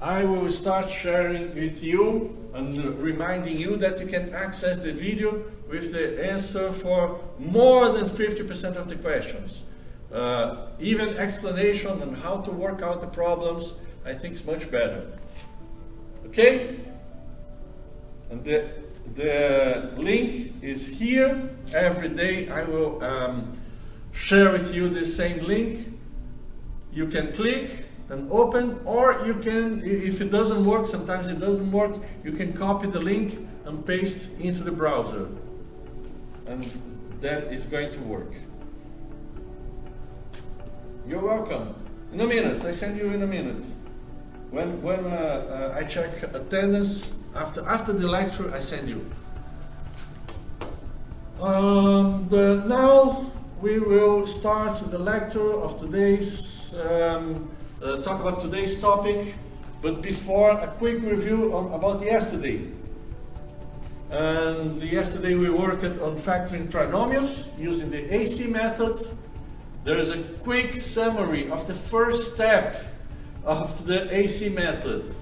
I will start sharing with you and reminding you that you can access the video with the answer for more than 50% of the questions. Even explanation on how to work out the problems, I think is much better. Okay? And the link is here. Every day I will share with you the same link. You can click and open, or you can, if it doesn't work, sometimes it doesn't work, you can copy the link and paste into the browser. And then it's going to work. You're welcome. In a minute, I send you in a minute. When I check attendance, after the lecture, I send you. But now we will start the lecture of today's, talk about today's topic, but before a quick review about yesterday. And yesterday we worked on factoring trinomials using the AC method. There is a quick summary of the first step of the AC method.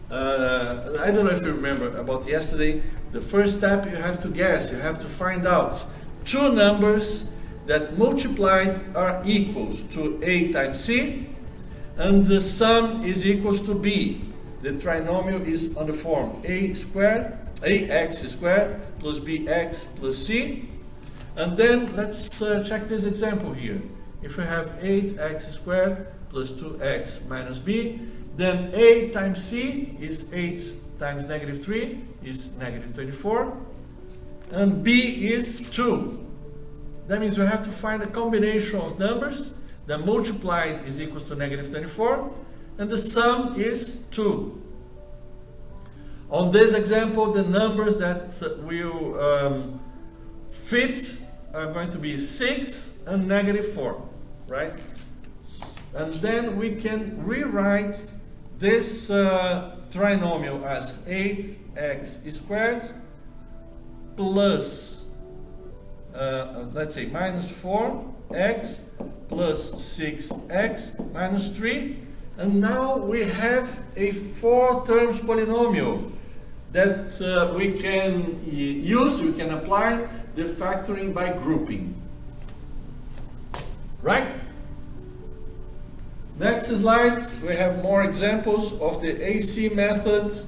I don't know if you remember about yesterday. The first step, you have to guess, you have to find out two numbers that multiplied are equals to A times C, and the sum is equals to B. The trinomial is on the form ax squared plus bx plus c. And then let's check this example here. If we have 8x squared plus 2x minus b, then a times c is 8 times negative 3 is negative 24, and b is 2. That means we have to find a combination of numbers that multiplied is equals to negative 24, and the sum is 2. On this example, the numbers that will fit are going to be 6 and negative 4, right? And then we can rewrite this trinomial as 8x squared plus, let's say, minus 4x plus 6x minus 3. And now we have a 4 terms polynomial that we can use, we can apply the factoring by grouping. Right? Next slide, we have more examples of the AC methods.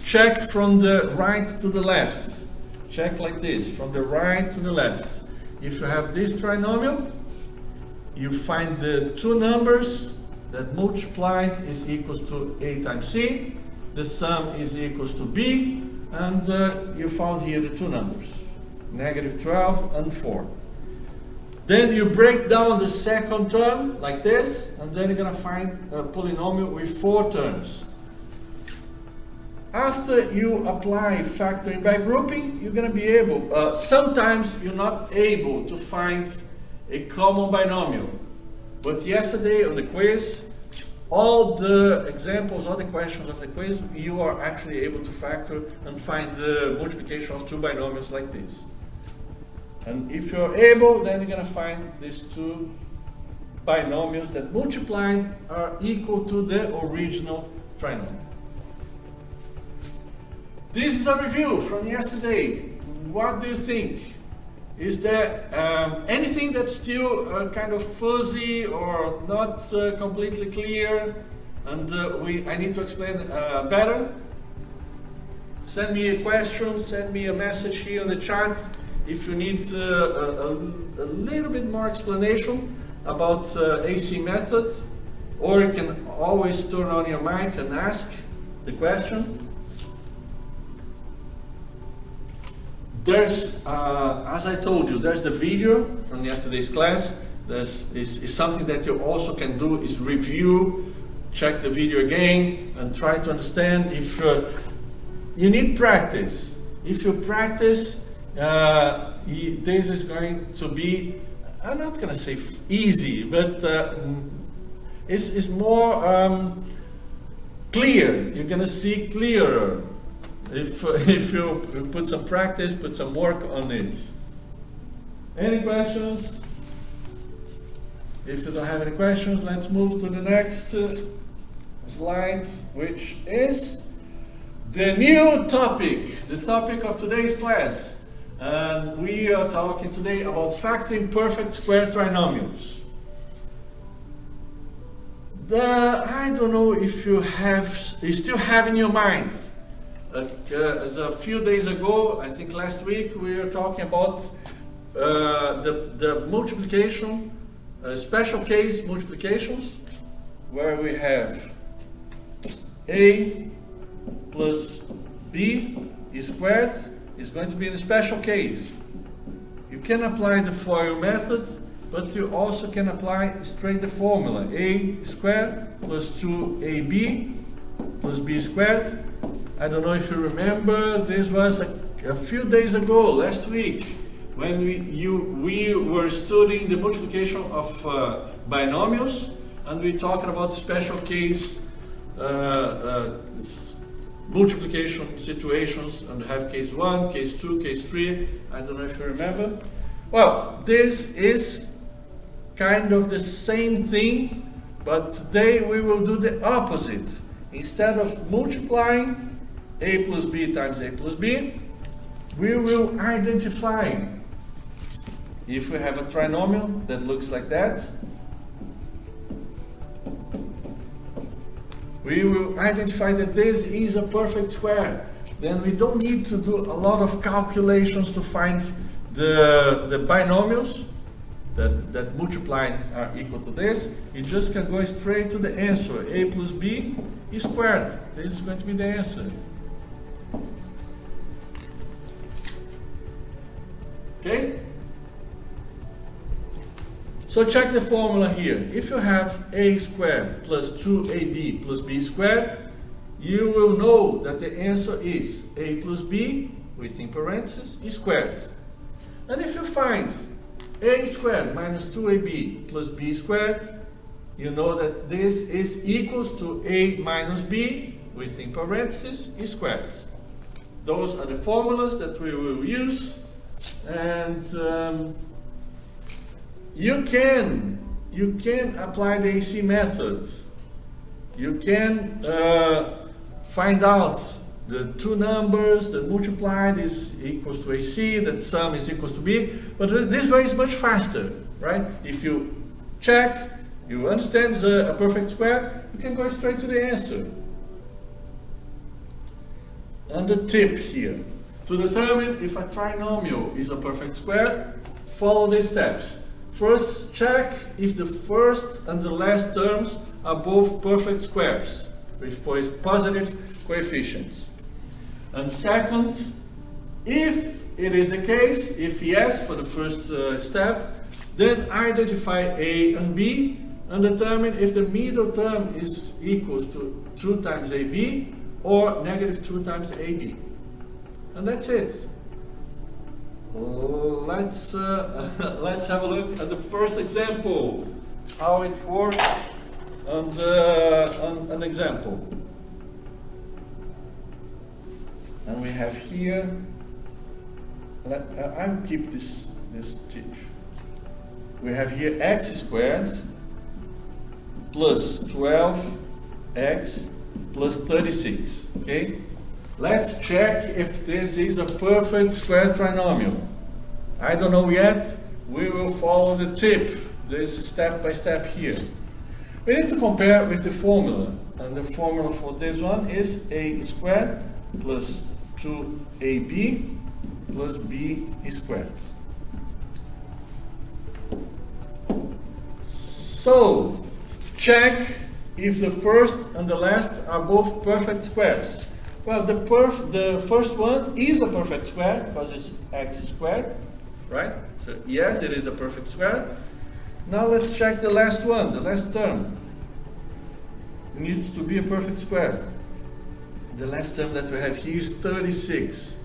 Check from the right to the left. Check like this, from the right to the left. If you have this trinomial, you find the two numbers that multiplied is equals to A times C, the sum is equals to B, and you found here the two numbers, negative 12 and 4. Then you break down the second term like this, and then you're going to find a polynomial with 4 terms. After you apply factoring by grouping, you're going to be able, sometimes you're not able to find a common binomial. But yesterday on the quiz, all the examples, all the questions of the quiz, you are actually able to factor and find the multiplication of two binomials like this. And if you're able, then you're going to find these two binomials that multiplied are equal to the original trinomial. This is a review from yesterday. What do you think? Is there anything that's still kind of fuzzy or not completely clear, and I need to explain better? Send me a question, send me a message here on the chat if you need a little bit more explanation about AC methods, or you can always turn on your mic and ask the question. There's, as I told you, there's the video from yesterday's class. Is something that you also can do is review, check the video again, and try to understand. If you need practice, if you practice, this is going to be, I'm not going to say easy, but it's more clear. You're going to see clearer. If you put some practice, put some work on it. Any questions? If you don't have any questions, let's move to the next slide, which is the new topic, the topic of today's class. And we are talking today about factoring perfect square trinomials. I don't know if you still have in your mind, as a few days ago, I think last week, we were talking about the multiplication, special case multiplications, where we have a plus b squared is going to be in a special case. You can apply the FOIL method, but you also can apply straight the formula a squared plus 2ab plus b squared. I don't know if you remember, this was a few days ago, last week, when we were studying the multiplication of binomials, and we talked about special case multiplication situations, and have case 1, case 2, case 3. I don't know if you remember. Well, this is kind of the same thing, but today we will do the opposite. Instead of multiplying a plus b times a plus b, we will identify. If we have a trinomial that looks like that, we will identify that this is a perfect square. Then we don't need to do a lot of calculations to find the binomials that multiplying are equal to this. You just can go straight to the answer. A plus b squared. This is going to be the answer. Okay? So check the formula here. If you have a squared plus 2ab plus b squared, you will know that the answer is a plus b within parentheses squared. And if you find a squared minus 2ab plus b squared, you know that this is equals to a minus b within parentheses squared. Those are the formulas that we will use. And you can apply the AC method. You can find out the two numbers that multiplied is equals to AC, that sum is equals to B, but this way is much faster, right? If you check, you understand it's a perfect square, you can go straight to the answer. And the tip here, to determine if a trinomial is a perfect square, follow these steps. First, check if the first and the last terms are both perfect squares with positive coefficients. And second, if it is the case, if yes for the first step, then identify A and B and determine if the middle term is equals to 2 times AB or negative 2 times AB. And that's it. Let's have a look at the first example, how it works on an example. And we have here, I'll keep this tip. We have here x squared plus 12x plus 36, okay? Let's check if this is a perfect square trinomial. I don't know yet. We will follow the tip, this step by step here. We need to compare with the formula. And the formula for this one is a squared plus 2ab plus b squared. So, check if the first and the last are both perfect squares. Well, the first one is a perfect square because it's x squared, right? So yes, it is a perfect square. Now let's check the last one, the last term. It needs to be a perfect square. The last term that we have here is 36.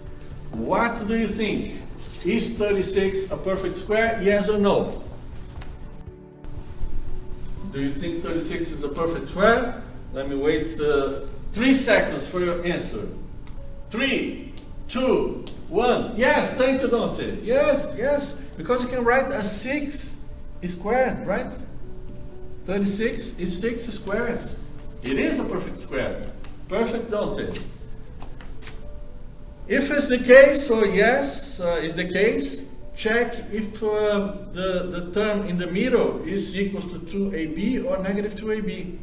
What do you think? Is 36 a perfect square? Yes or no? Do you think 36 is a perfect square? Let me wait 3 seconds for your answer. 3, 2, 1. Yes, thank you, Dante. Yes, yes. Because you can write a 6 squared, right? 36 is 6 squares. It is a perfect square. Perfect, don't it? If it's the case, so yes, is the case, check if the term in the middle is equal to 2ab or negative 2ab.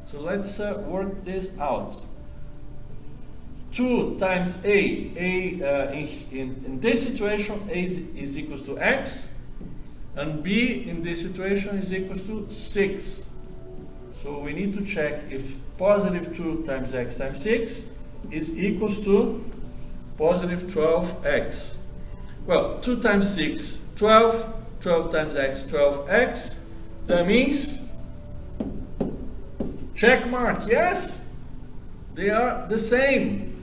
So let's work this out. 2 times a in this situation, a is equal to x, and b in this situation is equal to 6. So we need to check if positive 2 times x times 6 is equal to positive 12x. Well, 2 times 6, 12, 12 times x, 12x. That means, check mark, yes, they are the same.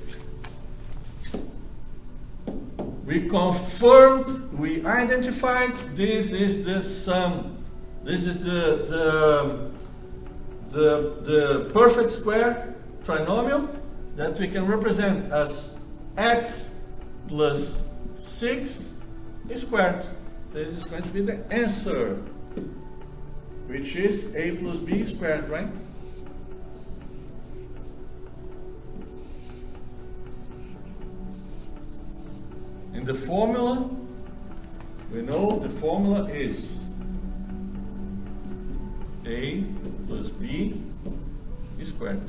We confirmed, we identified, this is the sum. This is the perfect square trinomial that we can represent as x plus 6 squared. This is going to be the answer, which is a plus b squared, right? In the formula, we know the formula is a plus b squared.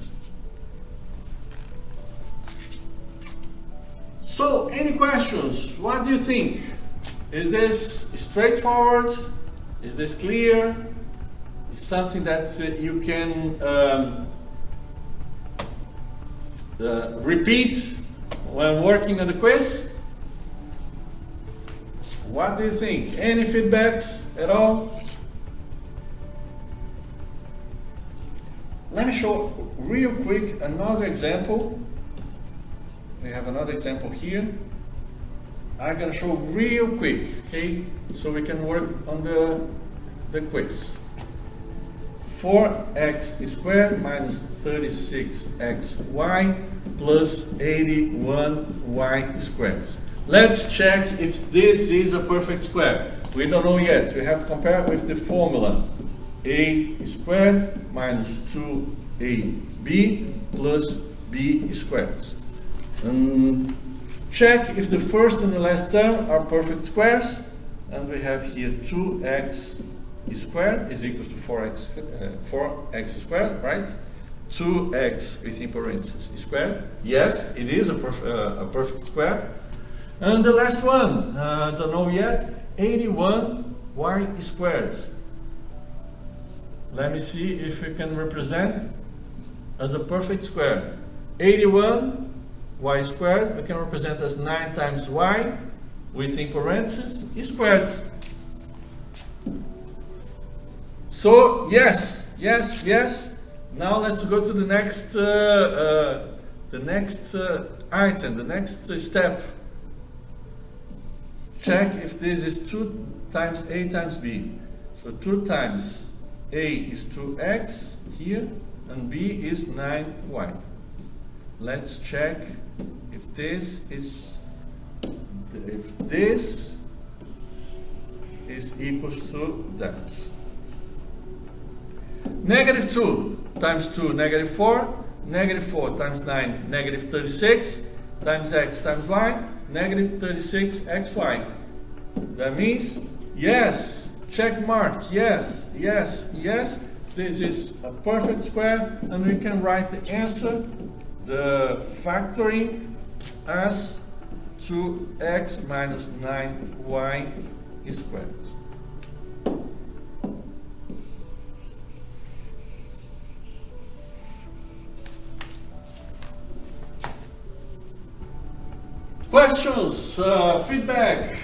So, any questions? What do you think? Is this straightforward? Is this clear? Is something that you can repeat when working on the quiz? What do you think? Any feedbacks at all? Let me show real quick another example. We have another example here. I'm going to show real quick, okay? So we can work on the quiz. 4x squared minus 36xy plus 81y squared. Let's check if this is a perfect square. We don't know yet. We have to compare with the formula. A squared minus 2ab plus b squared. Check if the first and the last term are perfect squares. And we have here 2x squared is equal to 4x squared, right? 2x within parentheses squared. Yes, it is a perfect square. And the last one, don't know yet, 81y squared. Let me see if we can represent as a perfect square. 81y squared, we can represent as 9 times y within parentheses squared. So, yes, yes, yes. Now let's go to the next item, the next step. Check if this is 2 times a times b. So 2 times a is 2x here, and b is 9y. Let's check if this is equals to that. Negative 2 times 2, negative 4. Negative 4 times 9, negative 36. Times x times y, negative 36xy. That means, yes, check mark, yes, yes, yes. This is a perfect square, and we can write the answer, the factoring, as 2x minus 9y squared. Questions, feedback,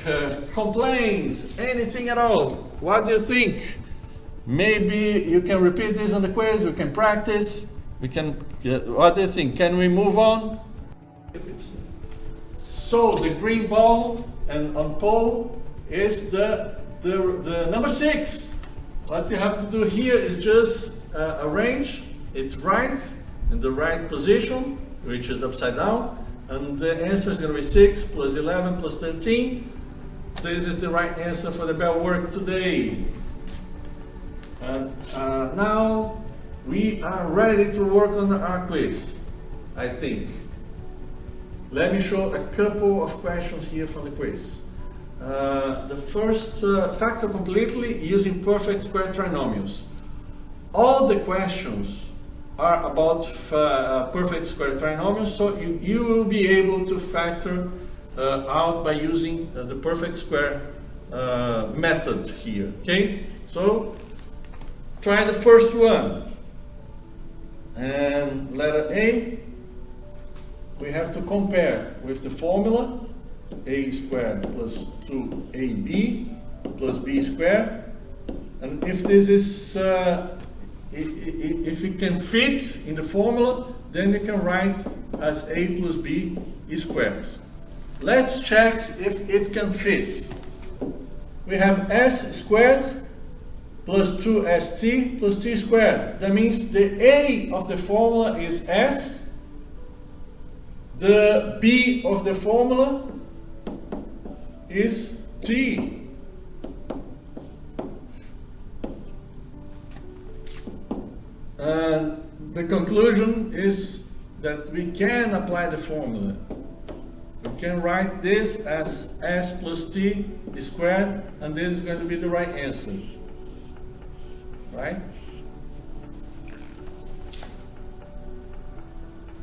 complaints, anything at all? What do you think? Maybe you can repeat this on the quiz, we can practice, we can, what do you think? Can we move on? So the green ball and on pole is the number 6. What you have to do here is just arrange it right in the right position, which is upside down. And the answer is going to be 6 plus 11 plus 13. This is the right answer for the bell work today. And now we are ready to work on our quiz, I think. Let me show a couple of questions here from the quiz. The first, factor completely using perfect square trinomials. All the questions are about perfect square trinomials, so you will be able to factor out by using the perfect square method here, okay? So try the first one. And letter A, we have to compare with the formula a squared plus 2ab plus b squared, and if this is if it can fit in the formula, then you can write as a plus b squared. Let's check if it can fit. We have s squared plus 2st plus t squared. That means the a of the formula is s, the b of the formula is t. And the conclusion is that we can apply the formula. We can write this as s plus t squared, and this is going to be the right answer. Right?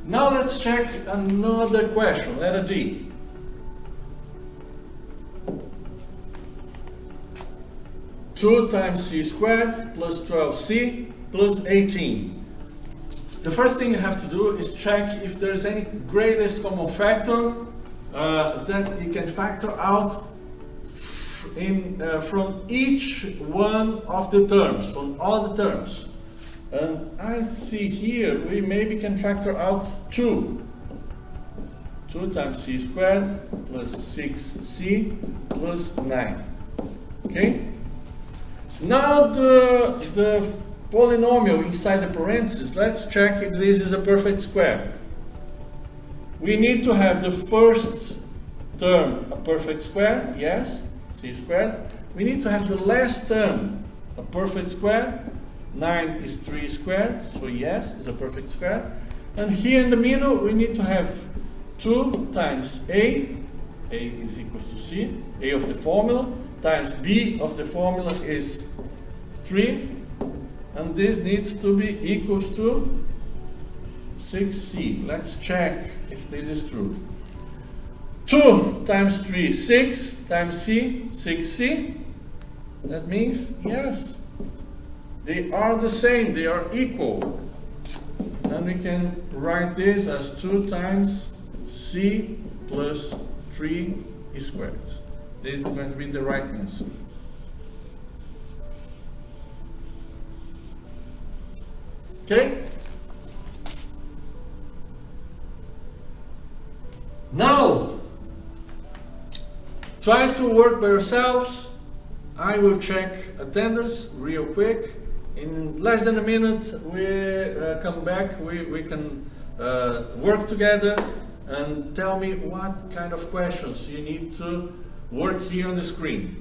Now let's check another question, letter D. Two times c squared plus 12c plus 18. The first thing you have to do is check if there's any greatest common factor that you can factor out from each one of the terms, from all the terms. And I see here we maybe can factor out 2. 2 times c squared plus 6c plus 9. Okay? Now the polynomial inside the parentheses, let's check if this is a perfect square. We need to have the first term a perfect square, yes, c squared. We need to have the last term a perfect square. 9 is 3 squared, so yes, it's a perfect square. And here in the middle we need to have 2 times a is equals to c, a of the formula, times b of the formula is 3, and this needs to be equals to 6c. Let's check if this is true. 2 times 3, 6, times c, 6c. That means, yes, they are the same, they are equal. And we can write this as 2 times c plus 3 squared. This is going to be the right answer. Okay? Now, try to work by yourselves. I will check attendance real quick. In less than a minute, we come back. We can work together and tell me what kind of questions you need to work here on the screen.